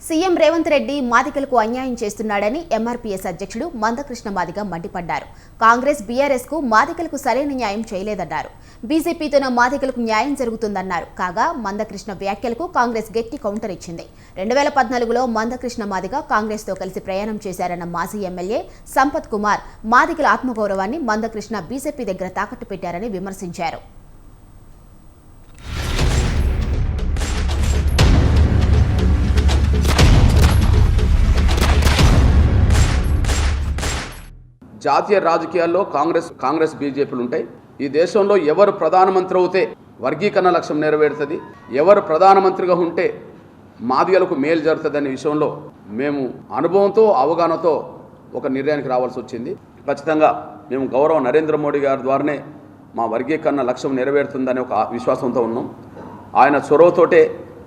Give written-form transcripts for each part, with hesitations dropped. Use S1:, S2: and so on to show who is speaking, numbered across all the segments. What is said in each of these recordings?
S1: CM Revanth Reddy మాదిగలకు అన్యాయం చేస్తున్నాడని ఎంఆర్పీఎస్ అధ్యక్షుడు మందకృష్ణ మాదిగ మండిపడ్డారు. కాంగ్రెస్ బీఆర్ఎస్ కు మాదిగలకు సరైన న్యాయం చేయలేదన్నారు. బీజేపీతోన మాదిగలకు న్యాయం జరుగుతుందన్నారు. కాగా మందకృష్ణ వ్యాఖ్యలకు కాంగ్రెస్ గట్టి కౌంటర్ ఇచ్చింది. 2014లో మందకృష్ణ మాదిగ కాంగ్రెస్ తో కలిసి ప్రయాణం చేశారన్న మాజీ ఎమ్మెల్యే సంపత్ కుమార్ మాదిగల ఆత్మగౌరవాన్ని మందకృష్ణ బీజేపీ దగ్గర తాకట్టు పెట్టారని విమర్శించారు.
S2: జాతీయ రాజకీయాల్లో కాంగ్రెస్ బీజేపీలు ఉంటాయి. ఈ దేశంలో ఎవరు ప్రధానమంత్రి అవుతే వర్గీకరణ లక్ష్యం నెరవేరుతుంది, ఎవరు ప్రధానమంత్రిగా ఉంటే మాదిగలకు మేలు జరుగుతుందనే విషయంలో మేము అనుభవంతో అవగాహనతో ఒక నిర్ణయానికి రావాల్సి వచ్చింది. ఖచ్చితంగా మేము గౌరవ నరేంద్ర మోడీ గారి ద్వారానే మా వర్గీకరణ లక్ష్యం నెరవేరుతుందనే ఒక విశ్వాసంతో ఉన్నాం. ఆయన చొరవతోటే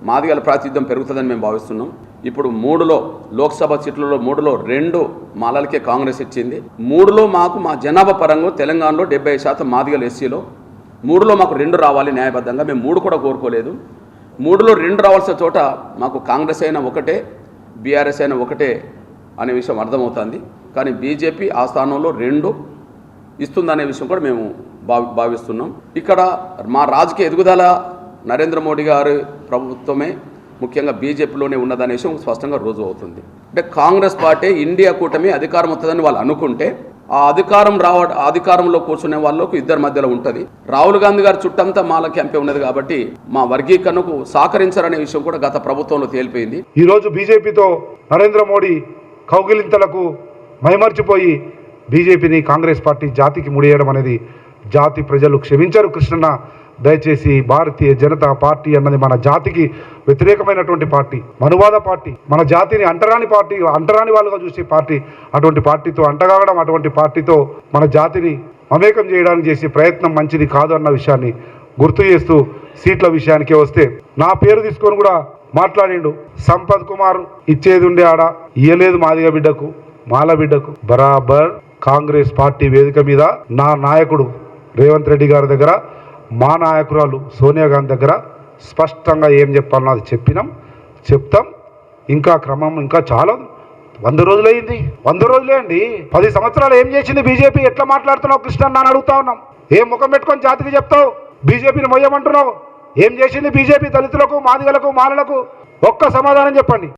S2: మాదిగల ప్రాతినిధ్యం పెరుగుతుందని మేము భావిస్తున్నాం. ఇప్పుడు 3లో లోక్సభ సీట్లలో 3లో 2 మాలలకే కాంగ్రెస్ ఇచ్చింది. 3లో మాకు మా జనాభా పరంగా తెలంగాణలో 70% మాదిగలు ఎస్సీలో 3లో మాకు 2 రావాలి న్యాయబద్ధంగా. మేము 3 కూడా కోరుకోలేదు. 3లో 2 రావాల్సిన చోట మాకు కాంగ్రెస్ అయినా ఒకటే, బీఆర్ఎస్ అయినా ఒకటే అనే విషయం అర్థమవుతుంది. కానీ బీజేపీ ఆ స్థానంలో 2 ఇస్తుందనే విషయం కూడా మేము భావిస్తున్నాం. ఇక్కడ మా రాజకీయ ఎదుగుదల నరేంద్ర మోడీ గారి ప్రభుత్వమే ముఖ్యంగా బీజేపీలోనే ఉన్నదనే విషయం స్పష్టంగా రుజువు అవుతుంది. అంటే కాంగ్రెస్ పార్టీ ఇండియా కూటమి అధికారం వస్తుందని వాళ్ళు అనుకుంటే ఆ అధికారంలో కూర్చునే వాళ్ళకు ఇద్దరి మధ్యలో ఉంటుంది. రాహుల్ గాంధీ గారి చుట్టంతా మాల క్యాంపే ఉన్నది కాబట్టి మా వర్గీకరణకు సహకరించారనే విషయం కూడా గత ప్రభుత్వంలో తేలిపోయింది.
S3: ఈరోజు బీజేపీతో నరేంద్ర మోడీ కౌగిలింతలకు మైమర్చిపోయి బీజేపీని కాంగ్రెస్ పార్టీ జాతికి ముడియడం అనేది జాతి ప్రజలు క్షమించరు. కృష్ణన్న, దయచేసి భారతీయ జనతా పార్టీ అన్నది మన జాతికి వ్యతిరేకమైనటువంటి పార్టీ, మనువాద పార్టీ, మన జాతిని అంటరాని పార్టీ, అంటరాని వాళ్ళుగా చూసే పార్టీ. అటువంటి పార్టీతో అంటగాగడం, అటువంటి పార్టీతో మన జాతిని మమేకం చేయడానికి చేసే ప్రయత్నం మంచిది కాదు అన్న విషయాన్ని గుర్తు చేస్తూ సీట్ల విషయానికే వస్తే నా పేరు తీసుకొని కూడా మాట్లాడిండు. సంపత్ కుమార్ ఇచ్చేది ఉండే ఆడ ఇయ్యలేదు మాదిగ బిడ్డకు, మాల బిడ్డకు. బరాబర్ కాంగ్రెస్ పార్టీ వేదిక మీద నా నాయకుడు రేవంత్ రెడ్డి గారి దగ్గర, మా నాయకురాలు సోనియా గాంధీ దగ్గర స్పష్టంగా ఏం చెప్పాలన్నో అది చెప్తాం. ఇంకా క్రమం ఇంకా చాలా 100 రోజులైంది. 100 రోజులే అండి. 10 సంవత్సరాలు ఏం చేసింది బీజేపీ? ఎట్లా మాట్లాడుతున్నావు కృష్ణ అని అడుగుతా ఉన్నాం. ఏం ముఖం పెట్టుకొని జాతికి చెప్తావు? బీజేపీని మొయ్యమంటున్నావు. ఏం చేసింది బీజేపీ దళితులకు, మాదిగలకు, మాలలకు? ఒక్క సమాధానం చెప్పండి.